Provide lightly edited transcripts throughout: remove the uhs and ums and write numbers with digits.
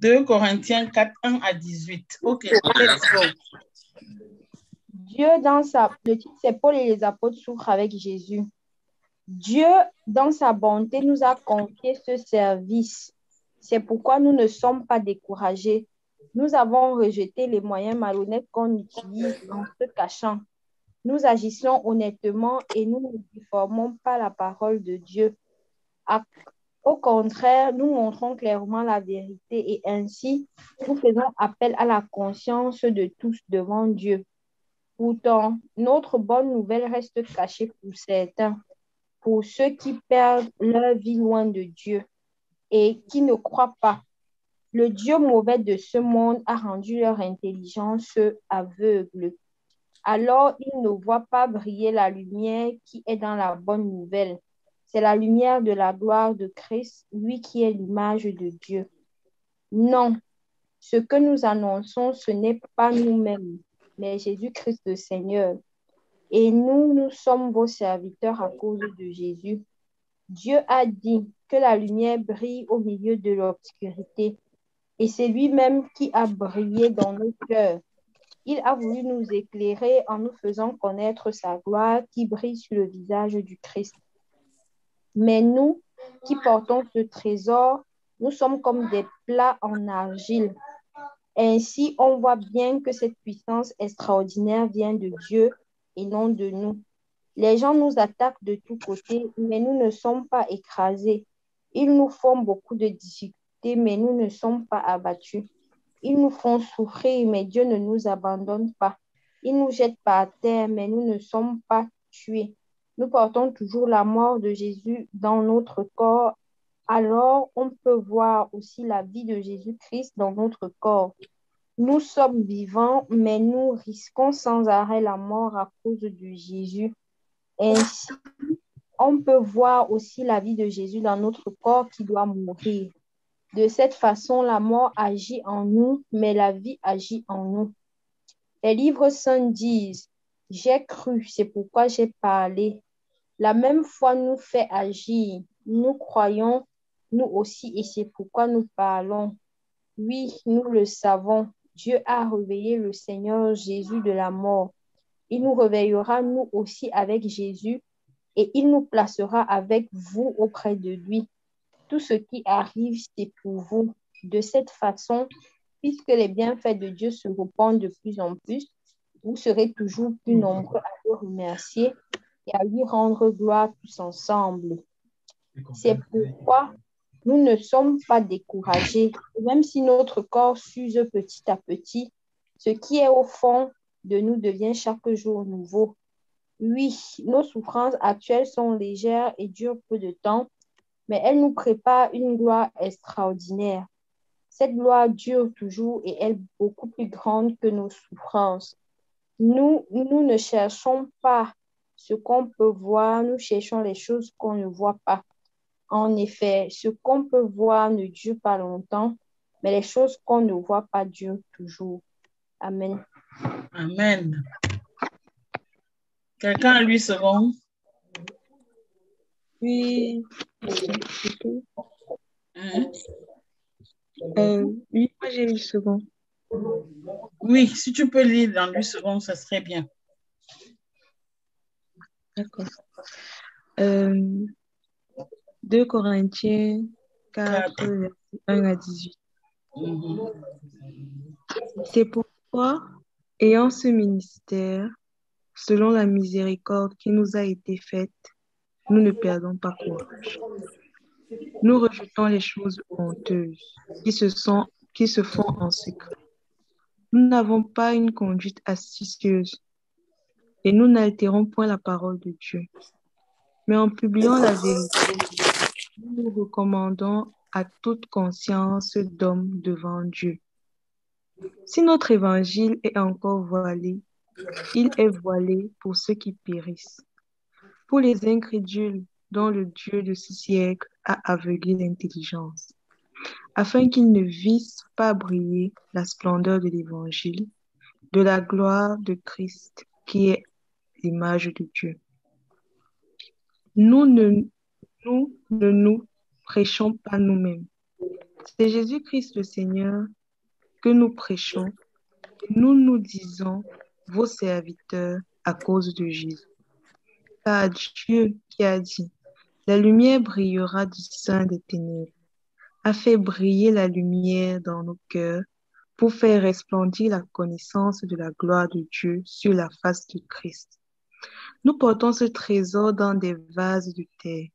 2 Corinthiens 4, 1 à 18. OK, let's go. Dieu, le titre c'est Paul et les apôtres souffrent avec Jésus. Dieu, dans sa bonté, nous a confié ce service. C'est pourquoi nous ne sommes pas découragés. Nous avons rejeté les moyens malhonnêtes qu'on utilise en se cachant. Nous agissons honnêtement et nous ne déformons pas la parole de Dieu. Au contraire, nous montrons clairement la vérité et ainsi, nous faisons appel à la conscience de tous devant Dieu. Pourtant, notre bonne nouvelle reste cachée pour certains, pour ceux qui perdent leur vie loin de Dieu et qui ne croient pas. Le Dieu mauvais de ce monde a rendu leur intelligence aveugle. Alors, ils ne voient pas briller la lumière qui est dans la bonne nouvelle. C'est la lumière de la gloire de Christ, lui qui est l'image de Dieu. Non, ce que nous annonçons, ce n'est pas nous-mêmes, mais Jésus-Christ le Seigneur. Et nous sommes vos serviteurs à cause de Jésus. Dieu a dit que la lumière brille au milieu de l'obscurité. Et c'est lui-même qui a brillé dans nos cœurs. Il a voulu nous éclairer en nous faisant connaître sa gloire qui brille sur le visage du Christ. Mais nous qui portons ce trésor, nous sommes comme des plats en argile. Ainsi, on voit bien que cette puissance extraordinaire vient de Dieu et non de nous. Les gens nous attaquent de tous côtés, mais nous ne sommes pas écrasés. Ils nous font beaucoup de difficultés, mais nous ne sommes pas abattus. Ils nous font souffrir, mais Dieu ne nous abandonne pas. Ils nous jettent par terre, mais nous ne sommes pas tués. Nous portons toujours la mort de Jésus dans notre corps. Alors, on peut voir aussi la vie de Jésus-Christ dans notre corps. Nous sommes vivants, mais nous risquons sans arrêt la mort à cause de Jésus. Ainsi, on peut voir aussi la vie de Jésus dans notre corps qui doit mourir. De cette façon, la mort agit en nous, mais la vie agit en nous. Les livres saints disent, « J'ai cru, c'est pourquoi j'ai parlé. » La même foi nous fait agir. Nous croyons, nous aussi, et c'est pourquoi nous parlons. Oui, nous le savons. Dieu a réveillé le Seigneur Jésus de la mort. Il nous réveillera, nous aussi, avec Jésus, et il nous placera avec vous auprès de lui. Tout ce qui arrive, c'est pour vous. De cette façon, puisque les bienfaits de Dieu se répandent de plus en plus, vous serez toujours plus nombreux à le remercier et à lui rendre gloire tous ensemble. C'est pourquoi nous ne sommes pas découragés. Même si notre corps s'use petit à petit, ce qui est au fond de nous devient chaque jour nouveau. Oui, nos souffrances actuelles sont légères et durent peu de temps, mais elles nous préparent une gloire extraordinaire. Cette gloire dure toujours et est beaucoup plus grande que nos souffrances. Nous ne cherchons pas ce qu'on peut voir, nous cherchons les choses qu'on ne voit pas. En effet, ce qu'on peut voir ne dure pas longtemps, mais les choses qu'on ne voit pas durent toujours. Amen. Amen. Quelqu'un a 8 secondes? Oui. Oui, moi j'ai 8 secondes. Oui, si tu peux lire dans 8 secondes, ça serait bien. D'accord. 2 Corinthiens 4, verset 1 à 18. C'est pourquoi, ayant ce ministère, selon la miséricorde qui nous a été faite, nous ne perdons pas courage. Nous rejetons les choses honteuses qui se font en secret. Nous n'avons pas une conduite astucieuse et nous n'altérons point la parole de Dieu. Mais en publiant la vérité, nous nous recommandons à toute conscience d'homme devant Dieu. Si notre évangile est encore voilé, il est voilé pour ceux qui périssent, pour les incrédules dont le Dieu de ce siècle a aveuglé l'intelligence, afin qu'ils ne vissent pas briller la splendeur de l'évangile, de la gloire de Christ, qui est l'image de Dieu. Nous ne nous prêchons pas nous-mêmes, C'est Jésus-Christ le Seigneur que nous prêchons. Et nous nous disons, vos serviteurs, à cause de Jésus. Car Dieu qui a dit, la lumière brillera du sein des ténèbres, a fait briller la lumière dans nos cœurs pour faire resplendir la connaissance de la gloire de Dieu sur la face de Christ. Nous portons ce trésor dans des vases de terre,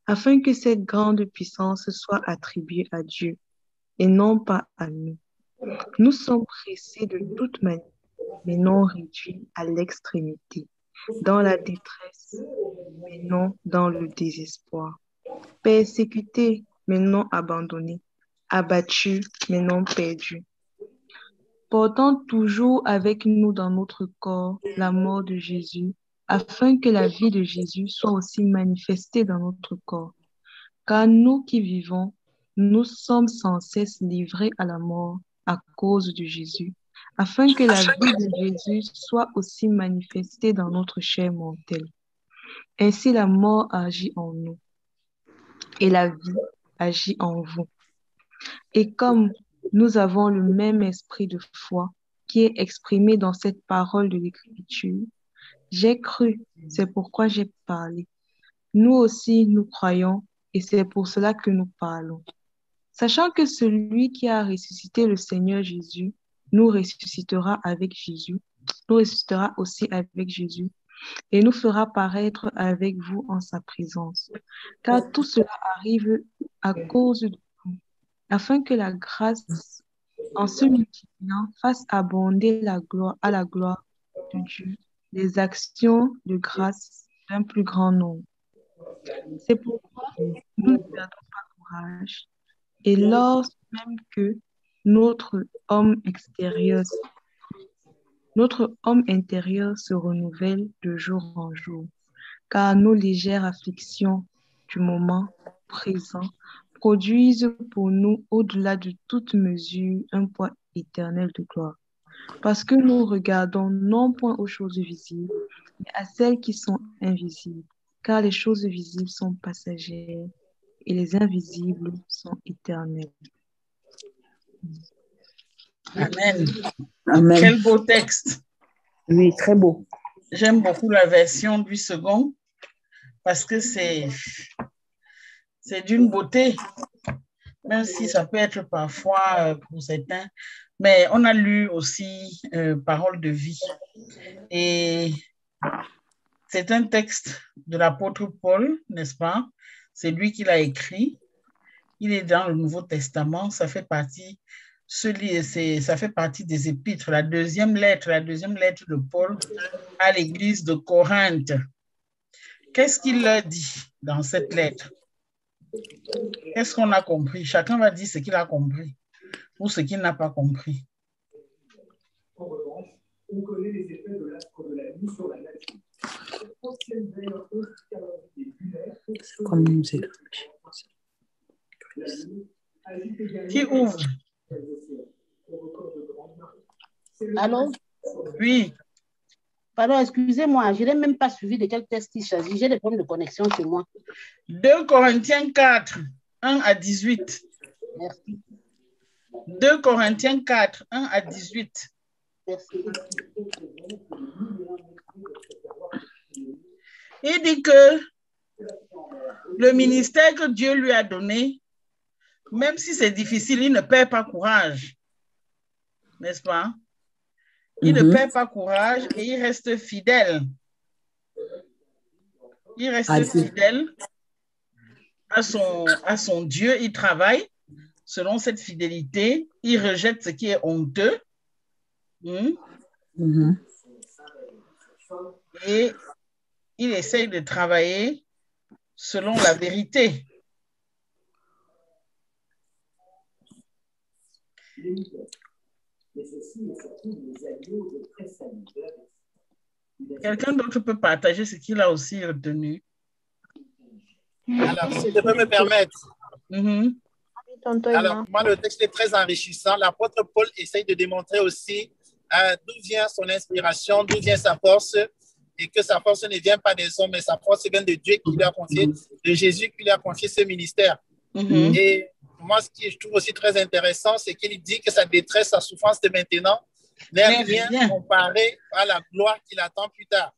afin que cette grande puissance soit attribuée à Dieu et non pas à nous. Nous sommes pressés de toute manière, mais non réduits à l'extrémité, dans la détresse, mais non dans le désespoir, persécutés, mais non abandonnés, abattus, mais non perdus, portant toujours avec nous dans notre corps la mort de Jésus, afin que la vie de Jésus soit aussi manifestée dans notre corps. Car nous qui vivons, nous sommes sans cesse livrés à la mort à cause de Jésus, afin que la vie de Jésus soit aussi manifestée dans notre chair mortelle. Ainsi la mort agit en nous et la vie agit en vous. Et comme nous avons le même esprit de foi qui est exprimé dans cette parole de l'Écriture, j'ai cru, c'est pourquoi j'ai parlé. Nous aussi, nous croyons et c'est pour cela que nous parlons. Sachant que celui qui a ressuscité le Seigneur Jésus nous ressuscitera aussi avec Jésus et nous fera paraître avec vous en sa présence. Car tout cela arrive à cause de vous, afin que la grâce, en se multipliant, fasse abonder à la gloire de Dieu les actions de grâce d'un plus grand nombre. C'est pourquoi nous ne perdons pas courage. Et lors même que notre homme intérieur se renouvelle de jour en jour, car nos légères afflictions du moment présent produisent pour nous, au-delà de toute mesure, un poids éternel de gloire. Parce que nous regardons non point aux choses visibles, mais à celles qui sont invisibles, car les choses visibles sont passagères et les invisibles sont éternels. Amen. Amen. Quel beau texte. Oui, très beau. J'aime beaucoup la version du second parce que c'est d'une beauté, même si ça peut être parfois pour certains, mais on a lu aussi Parole de vie. Et c'est un texte de l'apôtre Paul, n'est-ce pas? C'est lui qui l'a écrit. Il est dans le Nouveau Testament. Ça fait partie des épîtres. La deuxième lettre de Paul à l'église de Corinthe. Qu'est-ce qu'il leur dit dans cette lettre? Qu'est-ce qu'on a compris? Chacun va dire ce qu'il a compris ou ce qu'il n'a pas compris. En revanche, on connaît les effets de l'astre de la nuit sur la nature. Comme musique. Qui ouvre? Allô? Oui. Pardon, excusez-moi, je n'ai même pas suivi de quel texte il s'agit. J'ai des problèmes de connexion chez moi. 2 Corinthiens 4, 1 à 18. Merci. 2 Corinthiens 4, 1 à 18. Merci. Il dit que le ministère que Dieu lui a donné, même si c'est difficile, il ne perd pas courage. N'est-ce pas? Il ne perd pas courage et il reste fidèle. Il reste fidèle à son Dieu. Il travaille selon cette fidélité. Il rejette ce qui est honteux. Et il essaye de travailler selon la vérité. Quelqu'un d'autre peut partager ce qu'il a aussi retenu. Alors, si je peux me permettre. Alors, moi, le texte est très enrichissant. L'apôtre Paul essaye de démontrer aussi d'où vient son inspiration, d'où vient sa force, et que sa force ne vient pas des hommes, mais sa force vient de Dieu qui lui a confié, de Jésus qui lui a confié ce ministère. Et moi, ce que je trouve aussi très intéressant, c'est qu'il dit que sa détresse, sa souffrance de maintenant n'est rien comparé à la gloire qui l'attend plus tard.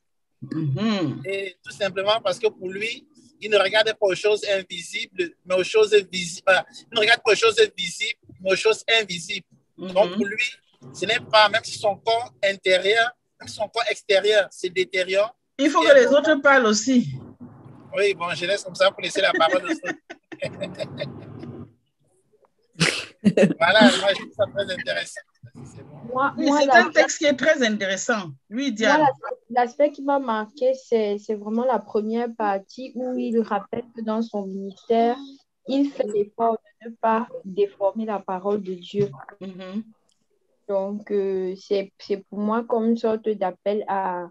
Et tout simplement parce que pour lui, il ne regarde pas aux choses invisibles, mais aux choses visibles. Il ne regarde pas aux choses visibles, mais aux choses invisibles. Donc pour lui, ce n'est pas, même si son corps intérieur, même si son corps extérieur se détériore. Il faut que les autres parlent aussi. Oui, bon, je laisse comme ça pour laisser la parole aux autres. Voilà, moi je trouve ça très intéressant. C'est un texte qui est très intéressant. Oui, Diane. L'aspect qui m'a marqué, c'est vraiment la première partie où il rappelle que dans son ministère, il fait l'effort de ne pas déformer la parole de Dieu. Donc, c'est pour moi comme une sorte d'appel à...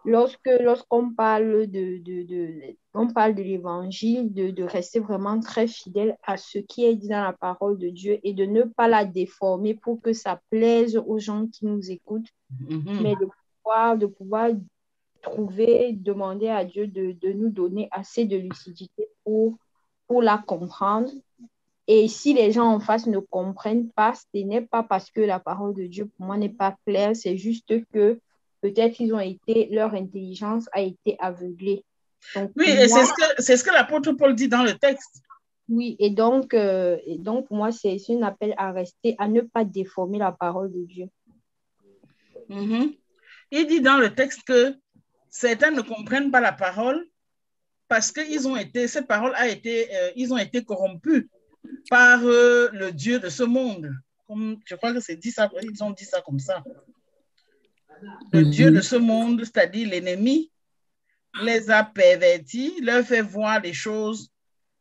Lorsqu'on parle on parle de l'évangile, de rester vraiment très fidèle à ce qui est dit dans la parole de Dieu et de ne pas la déformer pour que ça plaise aux gens qui nous écoutent, mais de pouvoir demander à Dieu de nous donner assez de lucidité pour la comprendre. Et si les gens en face ne comprennent pas, ce n'est pas parce que la parole de Dieu, pour moi, n'est pas claire, c'est juste que peut-être leur intelligence a été aveuglée. Donc, oui, et c'est ce que l'apôtre Paul dit dans le texte. Oui, et donc pour moi, c'est un appel à ne pas déformer la parole de Dieu. Il dit dans le texte que certains ne comprennent pas la parole parce que cette parole ils ont été corrompus par le Dieu de ce monde. Comme, je crois que c'est dit ça, ils ont dit ça comme ça. Le Dieu de ce monde, c'est-à-dire l'ennemi, les a pervertis, leur fait voir les choses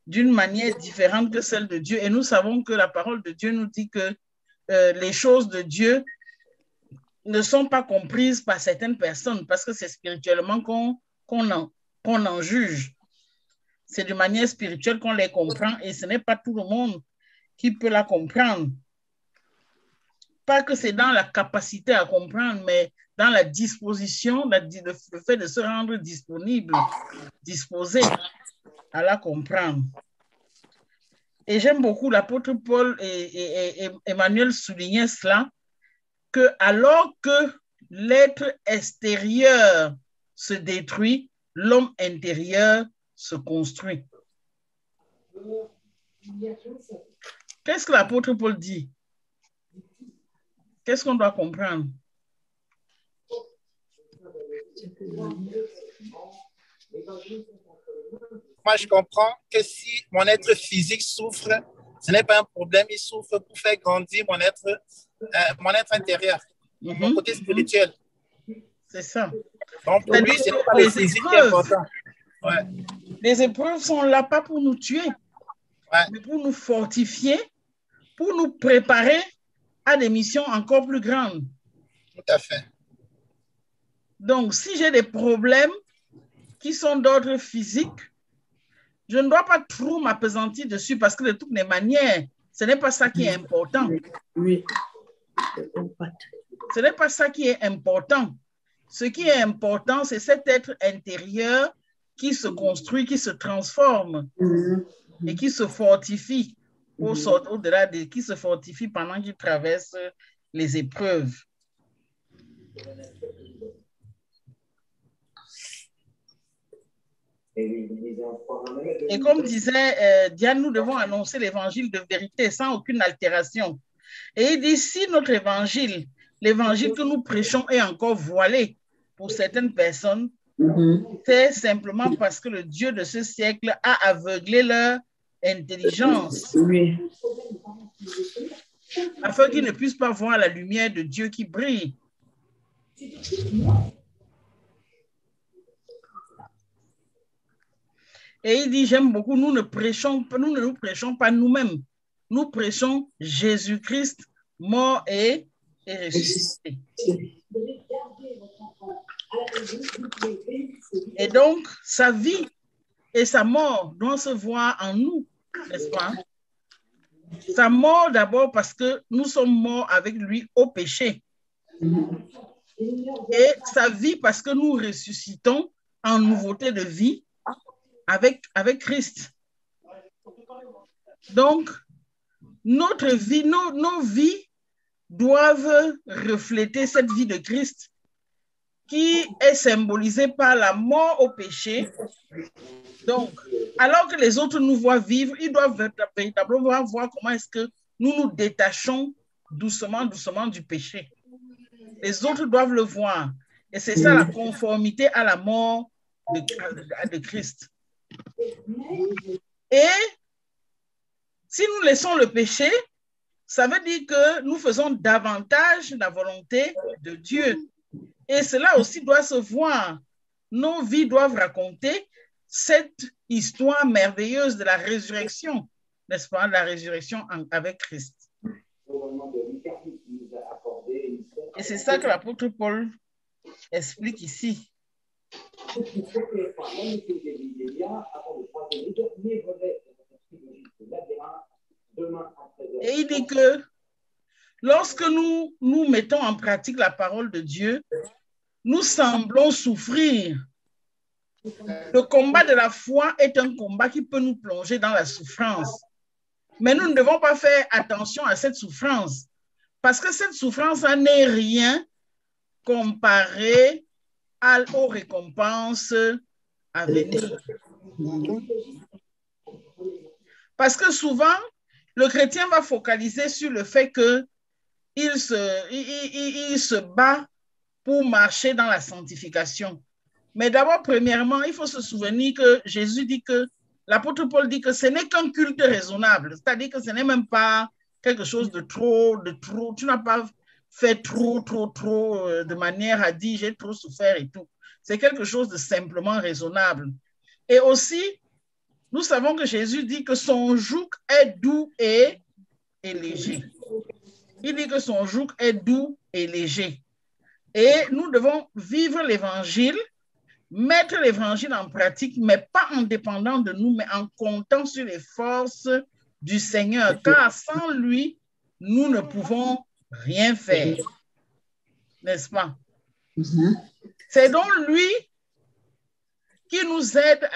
d'une manière différente que celle de Dieu. Et nous savons que la parole de Dieu nous dit que les choses de Dieu ne sont pas comprises par certaines personnes parce que c'est spirituellement qu'on en juge. C'est de manière spirituelle qu'on les comprend et ce n'est pas tout le monde qui peut la comprendre. Pas que c'est dans la capacité à comprendre, mais dans la disposition, le fait de se rendre disponible, disposé à la comprendre. Et j'aime beaucoup l'apôtre Paul et Emmanuel soulignaient cela, que alors que l'être extérieur se détruit, l'homme intérieur se construit. Qu'est-ce que l'apôtre Paul dit? Qu'est-ce qu'on doit comprendre? Moi, je comprends que si mon être physique souffre, ce n'est pas un problème, il souffre pour faire grandir mon être intérieur, mon côté spirituel. C'est ça. Donc, pour lui, ce n'est pas le physique qui est important. Ouais. Les épreuves sont là pas pour nous tuer, mais pour nous fortifier, pour nous préparer à des missions encore plus grandes. Tout à fait. Donc, si j'ai des problèmes qui sont d'ordre physique, je ne dois pas trop m'appesantir dessus parce que de toutes les manières, ce n'est pas ça qui est important. Oui. Ce n'est pas ça qui est important. Ce qui est important, c'est cet être intérieur qui se construit, qui se transforme et qui se fortifie au-delà qui se fortifie pendant qu'il traverse les épreuves. Et comme disait Diane, nous devons annoncer l'évangile de vérité sans aucune altération. Et il dit, si notre évangile, l'évangile que nous prêchons est encore voilé pour certaines personnes, c'est simplement parce que le Dieu de ce siècle a aveuglé leur intelligence. Oui. Afin qu'ils ne puissent pas voir la lumière de Dieu qui brille. Et il dit, j'aime beaucoup, nous ne nous prêchons pas nous-mêmes. Nous prêchons Jésus-Christ, mort et ressuscité. Et donc, sa vie et sa mort doivent se voir en nous, n'est-ce pas? Sa mort d'abord parce que nous sommes morts avec lui au péché. Et sa vie parce que nous ressuscitons en nouveauté de vie avec Christ. Donc, notre vie, nos vies doivent refléter cette vie de Christ qui est symbolisée par la mort au péché. Donc, alors que les autres nous voient vivre, ils doivent véritablement voir comment est-ce que nous nous détachons doucement, doucement du péché. Les autres doivent le voir. Et c'est ça la conformité à la mort de Christ. Et si nous laissons le péché, ça veut dire que nous faisons davantage la volonté de Dieu. Et cela aussi doit se voir. Nos vies doivent raconter cette histoire merveilleuse de la résurrection, n'est-ce pas, la résurrection avec Christ. Et c'est ça que l'apôtre Paul explique ici. Et il dit que lorsque nous mettons en pratique la parole de Dieu, nous semblons souffrir. Le combat de la foi est un combat qui peut nous plonger dans la souffrance. Mais nous ne devons pas faire attention à cette souffrance, parce que cette souffrance n'est rien comparé aux récompenses à venir. Parce que souvent, le chrétien va focaliser sur le fait qu'il se bat pour marcher dans la sanctification. Mais d'abord, premièrement, il faut se souvenir que Jésus dit que, l'apôtre Paul dit que ce n'est qu'un culte raisonnable, c'est-à-dire que ce n'est même pas quelque chose de trop, tu n'as pas fait trop, de manière à dire j'ai trop souffert et tout. C'est quelque chose de simplement raisonnable. Et aussi, nous savons que Jésus dit que son joug est doux et léger. Il dit que son joug est doux et léger. Et nous devons vivre l'évangile, mettre l'évangile en pratique, mais pas en dépendant de nous, mais en comptant sur les forces du Seigneur, car sans lui, nous ne pouvons rien faire. N'est-ce pas? C'est donc lui qui nous aide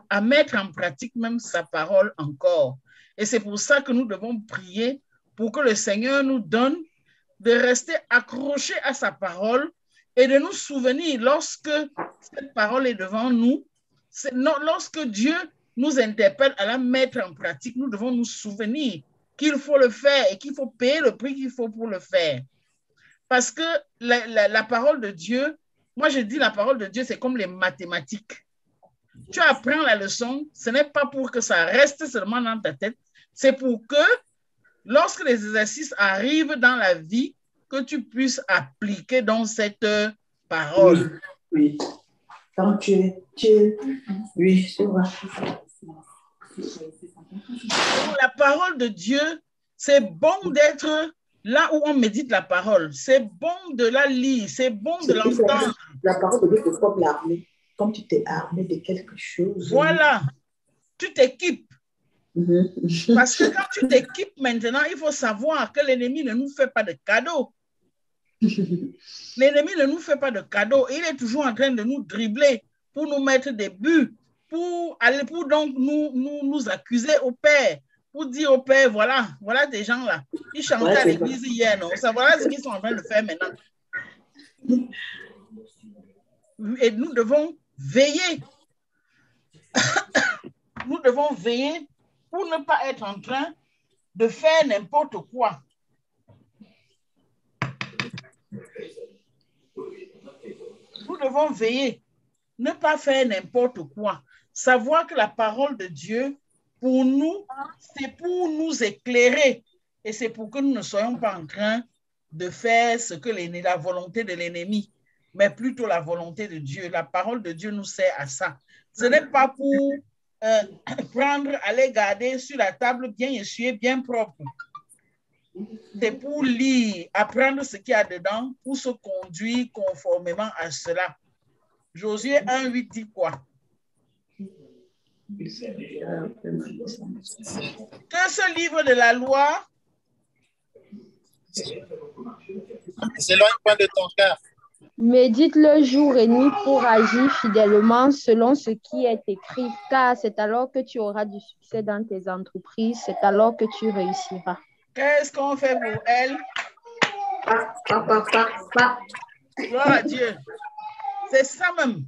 à mettre en pratique même sa parole encore. Et c'est pour ça que nous devons prier pour que le Seigneur nous donne de rester accrochés à sa parole et de nous souvenir lorsque cette parole est devant nous, lorsque Dieu nous interpelle à la mettre en pratique, nous devons nous souvenir qu'il faut le faire et qu'il faut payer le prix qu'il faut pour le faire. Parce que la parole de Dieu, moi je dis la parole de Dieu, c'est comme les mathématiques. Tu apprends la leçon, ce n'est pas pour que ça reste seulement dans ta tête, c'est pour que lorsque les exercices arrivent dans la vie, que tu puisses appliquer dans cette parole. Oui. Quand oui, c'est vrai. La parole de Dieu, c'est bon d'être là où on médite la parole. C'est bon de la lire, c'est bon de l'entendre. La parole de Dieu, c'est comme l'armée. Comme tu t'es armé de quelque chose. Voilà, tu t'équipes. Parce que quand tu t'équipes maintenant, il faut savoir que l'ennemi ne nous fait pas de cadeaux. L'ennemi ne nous fait pas de cadeaux. Il est toujours en train de nous dribbler pour nous mettre des buts, pour donc nous accuser au Père, pour dire au Père, voilà des gens là. Ils chantaient à l'église hier, non? Ça, voilà ce qu'ils sont en train de faire maintenant. Et nous devons veiller. Nous devons veiller pour ne pas être en train de faire n'importe quoi. Nous devons veiller, ne pas faire n'importe quoi. Savoir que la parole de Dieu, pour nous, c'est pour nous éclairer. Et c'est pour que nous ne soyons pas en train de faire ce que la volonté de l'ennemi, mais plutôt la volonté de Dieu. La parole de Dieu nous sert à ça. Ce n'est pas pour prendre, aller garder sur la table bien essuyé, bien propre. C'est pour lire, apprendre ce qu'il y a dedans, pour se conduire conformément à cela. Josué 1:8 dit quoi? Que ce livre de la loi s'éloigne pas de ton cœur. Médite le jour et nuit pour agir fidèlement selon ce qui est écrit, car c'est alors que tu auras du succès dans tes entreprises, c'est alors que tu réussiras. Qu'est-ce qu'on fait pour elle? Gloire à Dieu. C'est ça même.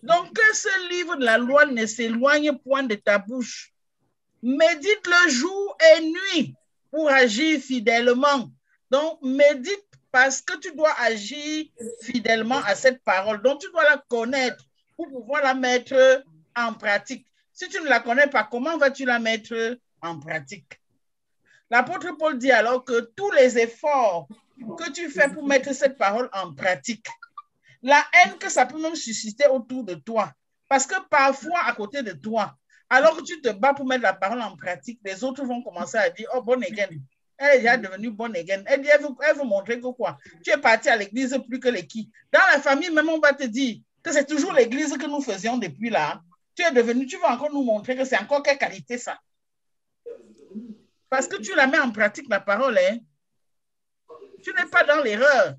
Donc, que ce livre de la loi ne s'éloigne point de ta bouche. Médite le jour et nuit pour agir fidèlement. Donc, médite parce que tu dois agir fidèlement à cette parole. Donc, tu dois la connaître pour pouvoir la mettre en pratique. Si tu ne la connais pas, comment vas-tu la mettre en pratique? L'apôtre Paul dit alors que tous les efforts que tu fais pour mettre cette parole en pratique, la haine que ça peut même susciter autour de toi, parce que parfois à côté de toi, alors que tu te bats pour mettre la parole en pratique, les autres vont commencer à dire, oh, born again. Elle est déjà devenue born again. Elle dit, elle veut montrer que quoi? Tu es parti à l'église plus que les qui. Dans la famille, même, on va te dire que c'est toujours l'église que nous faisions depuis là. Tu es devenu, tu vas encore nous montrer que c'est encore quelle qualité ça. Parce que tu la mets en pratique, la parole, hein. Tu n'es pas dans l'erreur.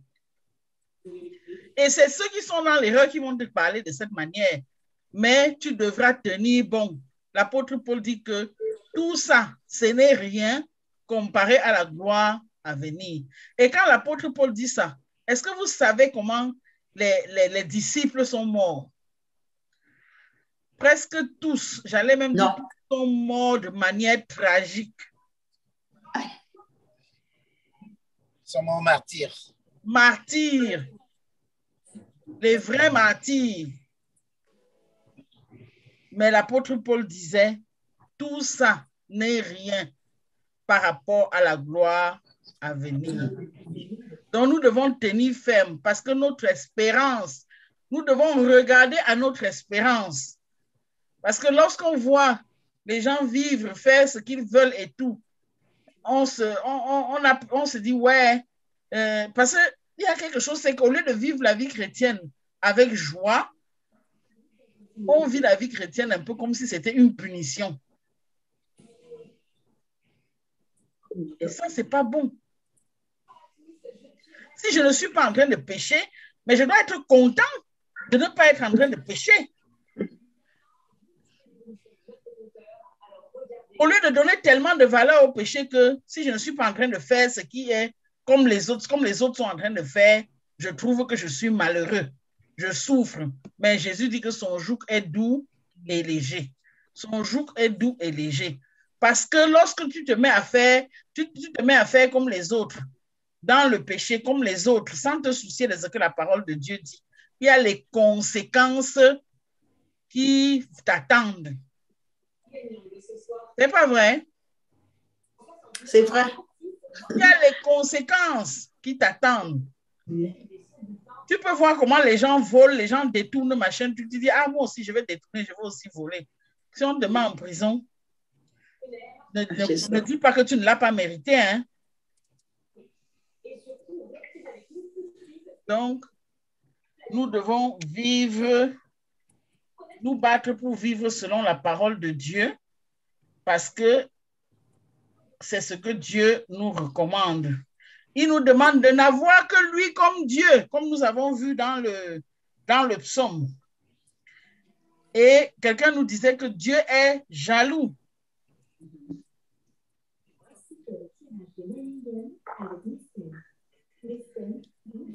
Et c'est ceux qui sont dans l'erreur qui vont te parler de cette manière. Mais tu devras tenir bon. L'apôtre Paul dit que tout ça, ce n'est rien comparé à la gloire à venir. Et quand l'apôtre Paul dit ça, est-ce que vous savez comment les disciples sont morts? Presque tous, j'allais même dire, tous sont morts de manière tragique. Ils sont morts martyrs. Martyrs. Les vrais martyrs. Mais l'apôtre Paul disait, tout ça n'est rien par rapport à la gloire à venir. Donc nous devons tenir ferme parce que notre espérance, nous devons regarder à notre espérance. Parce que lorsqu'on voit les gens vivre, faire ce qu'ils veulent et tout, on se dit, ouais, parce qu'il y a quelque chose, c'est qu'au lieu de vivre la vie chrétienne avec joie, on vit la vie chrétienne un peu comme si c'était une punition. Et ça, c'est pas bon. Si je ne suis pas en train de pécher, mais je dois être content de ne pas être en train de pécher. Au lieu de donner tellement de valeur au péché que si je ne suis pas en train de faire ce qui est comme les autres sont en train de faire, je trouve que je suis malheureux. Je souffre. Mais Jésus dit que son joug est doux et léger. Son joug est doux et léger. Parce que lorsque tu te mets à faire, tu te mets à faire comme les autres, dans le péché comme les autres, sans te soucier de ce que la parole de Dieu dit, il y a les conséquences qui t'attendent. C'est pas vrai? C'est vrai. Il y a les conséquences qui t'attendent. Tu peux voir comment les gens volent, les gens détournent machin. Tu te dis, ah, moi aussi, je vais détourner, je vais aussi voler. Si on te met en prison, ne dis pas que tu ne l'as pas mérité. Hein? Donc, nous devons vivre, nous battre pour vivre selon la parole de Dieu, parce que c'est ce que Dieu nous recommande. Il nous demande de n'avoir que lui comme Dieu, comme nous avons vu dans le psaume. Et quelqu'un nous disait que Dieu est jaloux.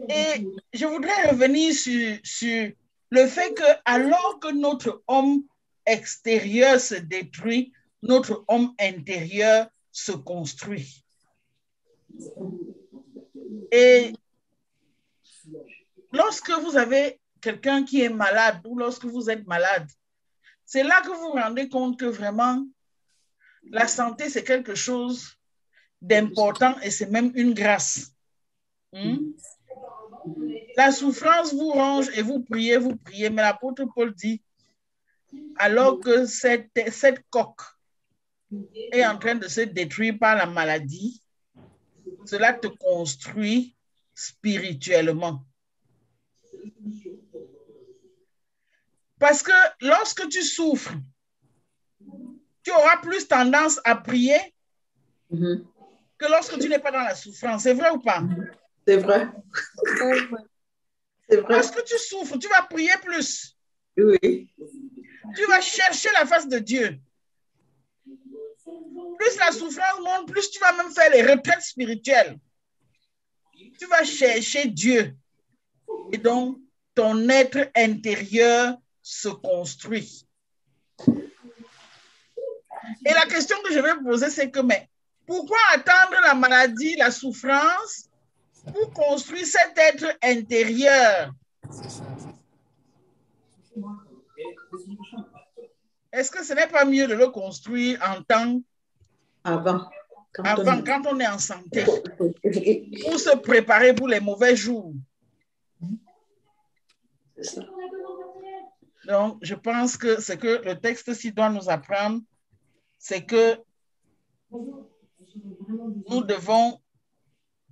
Et je voudrais revenir sur le fait que alors que notre homme extérieur se détruit, notre homme intérieur se construit. Et lorsque vous avez quelqu'un qui est malade ou lorsque vous êtes malade, c'est là que vous vous rendez compte que vraiment la santé, c'est quelque chose d'important et c'est même une grâce. La souffrance vous ronge et vous priez, mais l'apôtre Paul dit, alors que cette coque est en train de se détruire par la maladie, cela te construit spirituellement. Parce que lorsque tu souffres, tu auras plus tendance à prier que lorsque tu n'es pas dans la souffrance. C'est vrai ou pas? C'est vrai. C'est vrai. Parce que tu souffres, tu vas prier plus. Oui. Tu vas chercher la face de Dieu. Plus la souffrance monte, plus tu vas même faire les retraites spirituelles. Tu vas chercher Dieu. Et donc, ton être intérieur se construit. Et la question que je vais poser, c'est que, mais pourquoi attendre la maladie, la souffrance pour construire cet être intérieur? Est-ce que ce n'est pas mieux de le construire en temps Avant, quand on est en santé, pour se préparer pour les mauvais jours? C'est ça. Donc, je pense que ce que le texte-ci doit nous apprendre, c'est que nous devons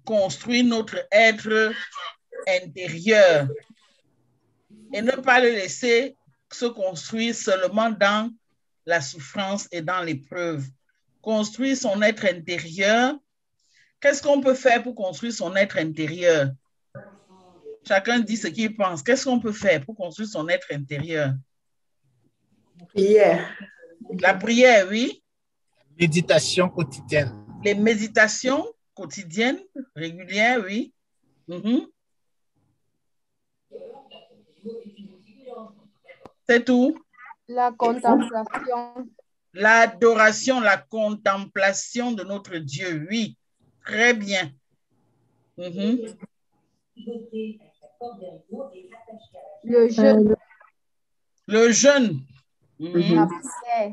construire notre être intérieur et ne pas le laisser se construire seulement dans la souffrance et dans l'épreuve. Construire son être intérieur. Qu'est-ce qu'on peut faire pour construire son être intérieur? Chacun dit ce qu'il pense. Qu'est-ce qu'on peut faire pour construire son être intérieur? Prière. La prière, oui. Méditation quotidienne. Les méditations quotidiennes, régulières, oui. C'est tout. La contemplation. L'adoration, la contemplation de notre Dieu, oui. Très bien. Le jeûne. Le jeûne. La prière.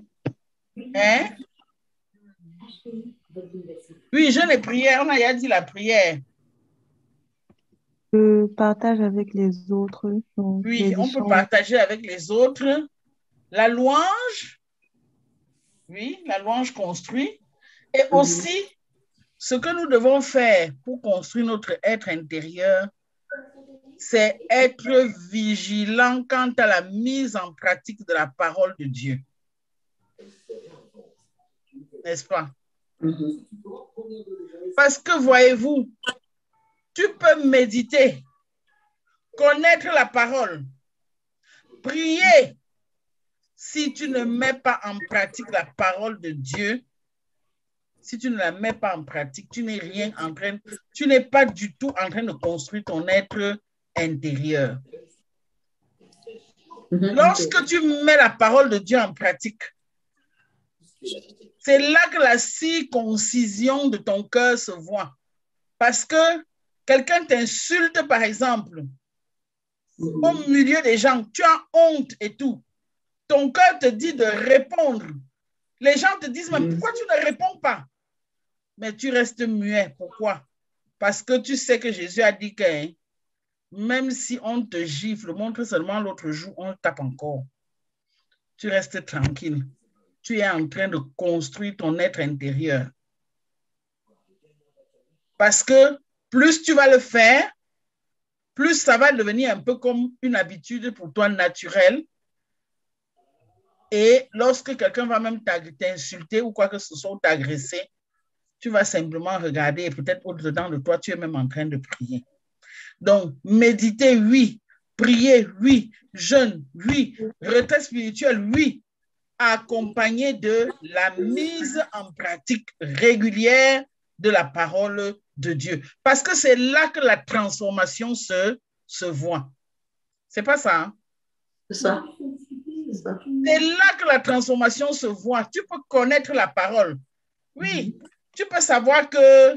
Hein? Oui, jeûne et prière. On a déjà dit la prière. Le partage avec les autres. Donc Oui, on peut partager avec les autres. La louange. Oui, la louange construit. Et aussi, ce que nous devons faire pour construire notre être intérieur, c'est être vigilant quant à la mise en pratique de la parole de Dieu. N'est-ce pas? Parce que, voyez-vous, tu peux méditer, connaître la parole, prier. Si tu ne mets pas en pratique la parole de Dieu, si tu ne la mets pas en pratique, tu n'es pas du tout en train de construire ton être intérieur. Lorsque tu mets la parole de Dieu en pratique, c'est là que la circoncision de ton cœur se voit. Parce que quelqu'un t'insulte, par exemple, au milieu des gens, tu as honte et tout. Ton cœur te dit de répondre. Les gens te disent, mais pourquoi tu ne réponds pas? Mais tu restes muet. Pourquoi? Parce que tu sais que Jésus a dit que même si on te gifle, montre seulement l'autre jour, on tape encore. Tu restes tranquille. Tu es en train de construire ton être intérieur. Parce que plus tu vas le faire, plus ça va devenir un peu comme une habitude pour toi naturelle. Et lorsque quelqu'un va même t'insulter ou quoi que ce soit, t'agresser, tu vas simplement regarder et peut-être au-dedans de toi, tu es même en train de prier. Donc, méditer, oui. Prier, oui. Jeûne, oui. Retraite spirituelle, oui. Accompagné de la mise en pratique régulière de la parole de Dieu. Parce que c'est là que la transformation se voit. C'est pas ça, hein? C'est ça. C'est là que la transformation se voit. Tu peux connaître la parole. Oui, tu peux savoir que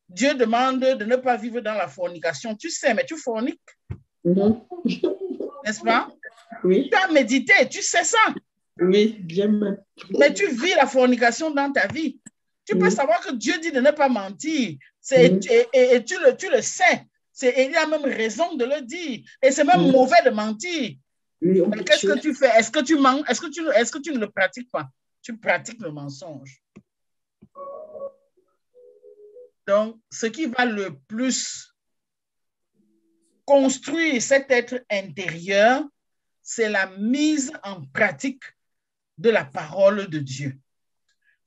Dieu demande de ne pas vivre dans la fornication. Tu sais, mais tu forniques. N'est-ce pas? Oui. Tu as médité, tu sais ça. Oui, bien. Mais tu vis la fornication dans ta vie. Tu peux savoir que Dieu dit de ne pas mentir. Et tu le sais. Il a même raison de le dire. Et c'est même mauvais de mentir. Oui, mais qu'est-ce que tu fais? Est-ce que tu mens? Est-ce que tu ne le pratiques pas? Tu pratiques le mensonge. Donc, ce qui va le plus construire cet être intérieur, c'est la mise en pratique de la parole de Dieu.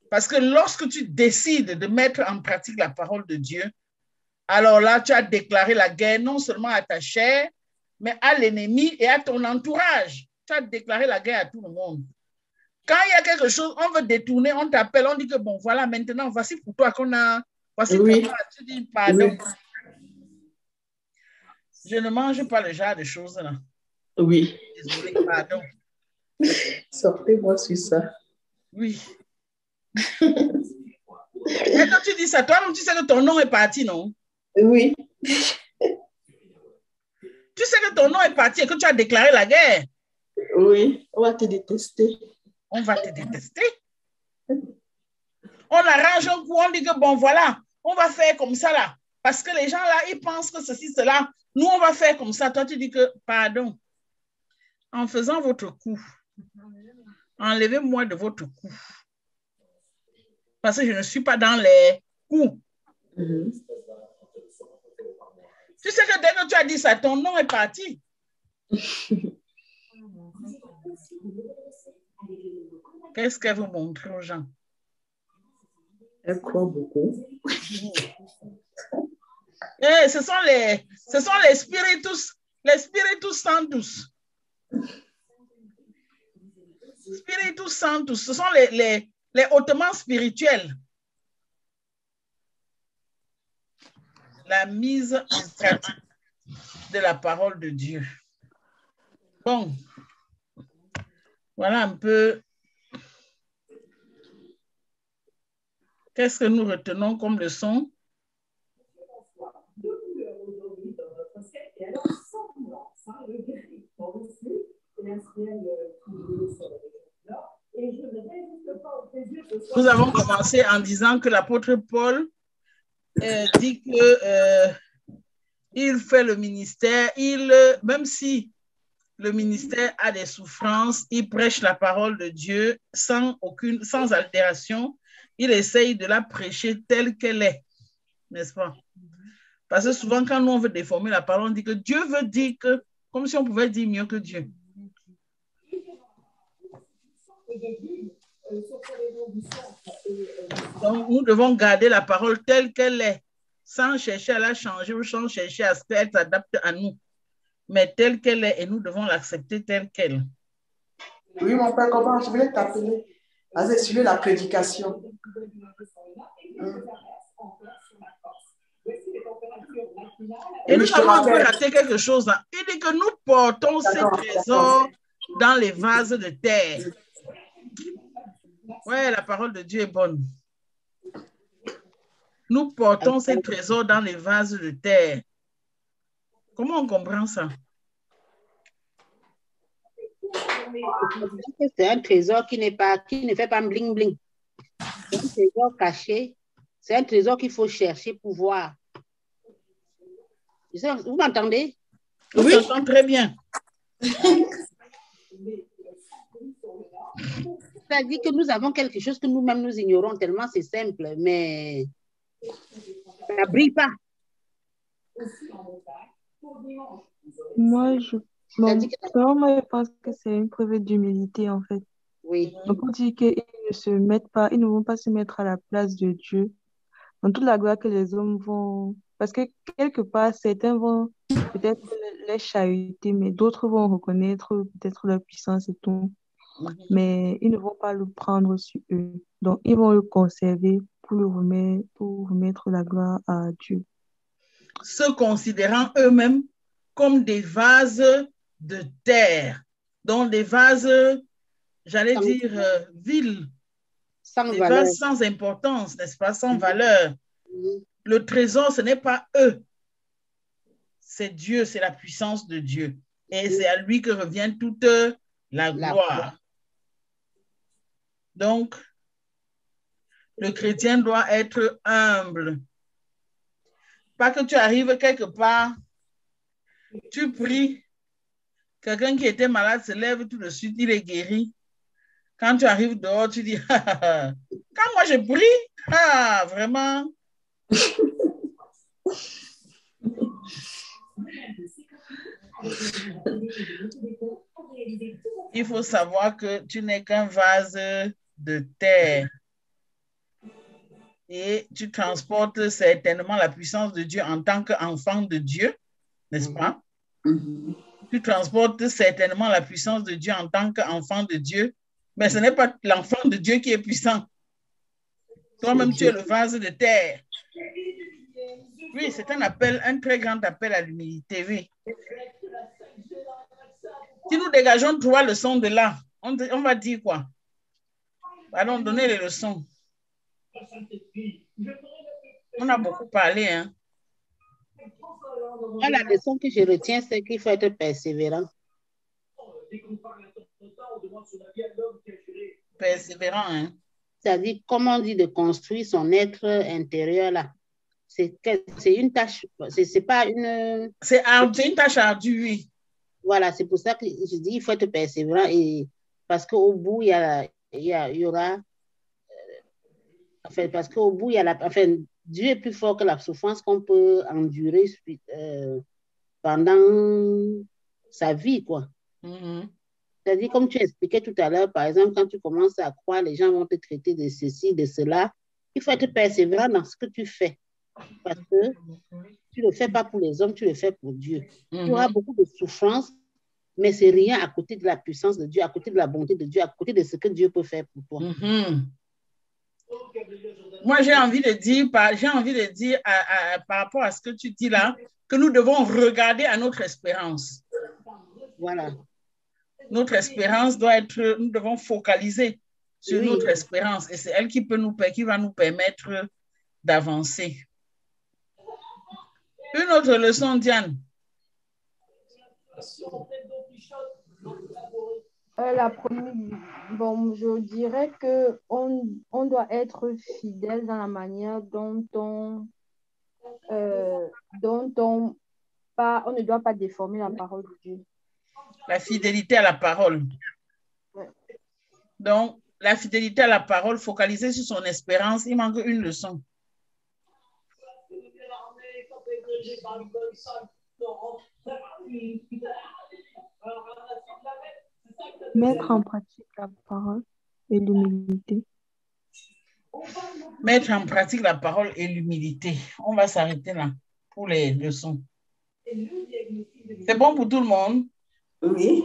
Parce que lorsque tu décides de mettre en pratique la parole de Dieu, alors là, tu as déclaré la guerre non seulement à ta chair, mais à l'ennemi et à ton entourage. Tu as déclaré la guerre à tout le monde. Quand il y a quelque chose, on veut détourner, on t'appelle, on dit que bon, voilà, maintenant, voici pour toi qu'on a, voici Oui. pour toi, tu dis pardon. Oui. Je ne mange pas le genre de choses là. Oui. Désolé, pardon. Sortez-moi sur ça. Oui. Et quand tu dis ça, toi, tu sais que ton nom est parti, non? Oui. Tu sais que ton nom est parti et que tu as déclaré la guerre. Oui, on va te détester. On va te détester. On arrange un coup, on dit que bon, voilà, on va faire comme ça là. Parce que les gens là, ils pensent que ceci, cela. Nous, on va faire comme ça. Toi, tu dis que pardon. En faisant votre coup, enlevez-moi de votre coup. Parce que je ne suis pas dans les coups. Tu sais que dès que tu as dit ça, ton nom est parti. Qu'est-ce qu'elle vous montre aux gens? Elle croit beaucoup. Et ce sont les spiritus sanctus. Spiritus sanctus, ce sont les hautement spirituels. La mise en pratique de la parole de Dieu. Bon, voilà un peu qu'est-ce que nous retenons comme leçon. Nous avons commencé en disant que l'apôtre Paul dit que il fait le ministère, même si le ministère a des souffrances, il prêche la parole de Dieu sans altération. Il essaye de la prêcher telle qu'elle est, n'est-ce pas? Parce que souvent, quand nous on veut déformer la parole, on dit que Dieu veut dire que, comme si on pouvait dire mieux que Dieu. Donc, nous devons garder la parole telle qu'elle est, sans chercher à la changer ou sans chercher à ce qu'elle s'adapte à nous, mais telle qu'elle est, et nous devons l'accepter telle qu'elle. Oui, mon père, comment je voulais t'appeler? Vas-y, suivez la prédication. Et nous avons un peu raté quelque chose. Hein. Il dit que nous portons ces trésors dans les vases de terre. Ouais, la parole de Dieu est bonne. Nous portons ces trésors dans les vases de terre. Comment on comprend ça? C'est un trésor qui ne fait pas bling bling. C'est un trésor caché. C'est un trésor qu'il faut chercher pour voir. Vous m'entendez? Oui, je t'entends très bien. C'est-à-dire que nous avons quelque chose que nous-mêmes nous ignorons tellement c'est simple, mais ça ne brille pas. Moi, je pense que c'est une preuve d'humilité, en fait. Oui. Donc, on dit qu'ils ne vont pas se mettre à la place de Dieu dans toute la gloire que les hommes vont. Parce que quelque part, certains vont peut-être les chahuter, mais d'autres vont reconnaître peut-être leur puissance et tout. Mais ils ne vont pas le prendre sur eux. Donc, ils vont le conserver pour remettre la gloire à Dieu. Se considérant eux-mêmes comme des vases de terre, donc des vases, j'allais dire, vils, des vases sans importance, n'est-ce pas, sans valeur. Le trésor, ce n'est pas eux, c'est Dieu, c'est la puissance de Dieu. Et c'est à lui que revient toute la gloire. Donc, le chrétien doit être humble. Pas que tu arrives quelque part, tu pries, quelqu'un qui était malade se lève tout de suite, il est guéri. Quand tu arrives dehors, tu dis, quand moi je prie, vraiment. Il faut savoir que tu n'es qu'un vase de terre. et tu transportes certainement la puissance de Dieu en tant qu'enfant de Dieu, n'est-ce pas? Tu transportes certainement la puissance de Dieu en tant qu'enfant de Dieu, mais ce n'est pas l'enfant de Dieu qui est puissant. Toi-même, tu es le vase de terre. Oui, c'est un appel, un très grand appel à l'humilité, oui. Si nous dégageons 3 leçons de là, on va dire quoi? Allons donner les leçons. On a beaucoup parlé, hein? Moi, la leçon que je retiens, c'est qu'il faut être persévérant. Persévérant, hein? C'est-à-dire, comme on dit, de construire son être intérieur là. C'est une tâche, c'est pas une... C'est une tâche ardue, oui. Voilà, c'est pour ça que je dis il faut être persévérant et parce qu'au bout, il y aura... Enfin, parce qu'au bout, il y a enfin, Dieu est plus fort que la souffrance qu'on peut endurer pendant sa vie, quoi. C'est-à-dire, comme tu expliquais tout à l'heure, par exemple, quand tu commences à croire, les gens vont te traiter de ceci, de cela. Il faut être persévérant dans ce que tu fais. Parce que tu ne le fais pas pour les hommes, tu le fais pour Dieu. Tu auras beaucoup de souffrance, mais c'est rien à côté de la puissance de Dieu, à côté de la bonté de Dieu, à côté de ce que Dieu peut faire pour toi. Moi, j'ai envie de dire, par rapport à ce que tu dis là, que nous devons regarder à notre espérance. Voilà. Notre espérance doit être, nous devons focaliser sur notre espérance et c'est elle qui va nous permettre d'avancer. Une autre leçon, Diane. La première, bon, je dirais qu'on doit être fidèle dans la manière dont on ne doit pas déformer la parole de Dieu. La fidélité à la parole. Ouais. Donc, la fidélité à la parole, focaliser sur son espérance, il manque une leçon. Mettre en pratique la parole et l'humilité. Mettre en pratique la parole et l'humilité. On va s'arrêter là pour les leçons. C'est bon pour tout le monde? Oui.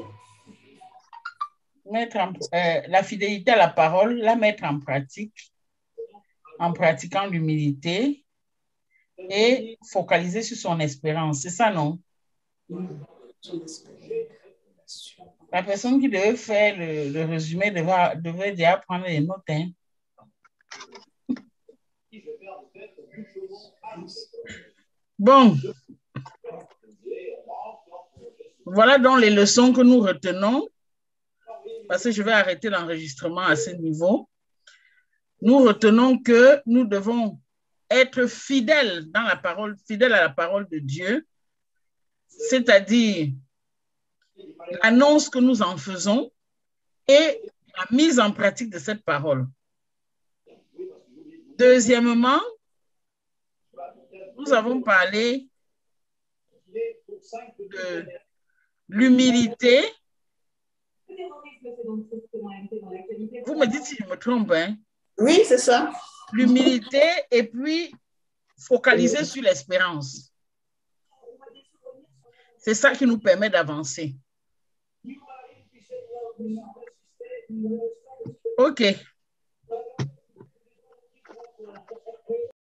La fidélité à la parole, la mettre en pratique, en pratiquant l'humilité et focaliser sur son espérance. C'est ça, non? La personne qui devait faire le résumé devait déjà prendre les notes. Hein? Bon. Voilà donc les leçons que nous retenons. Parce que je vais arrêter l'enregistrement à ce niveau. Nous retenons que nous devons être fidèles dans la parole, fidèles à la parole de Dieu, c'est-à-dire l'annonce que nous en faisons et la mise en pratique de cette parole. Deuxièmement, nous avons parlé de l'humilité. Vous me dites si je me trompe, hein? Oui, c'est ça. L'humilité et puis focaliser sur l'espérance. C'est ça qui nous permet d'avancer. OK.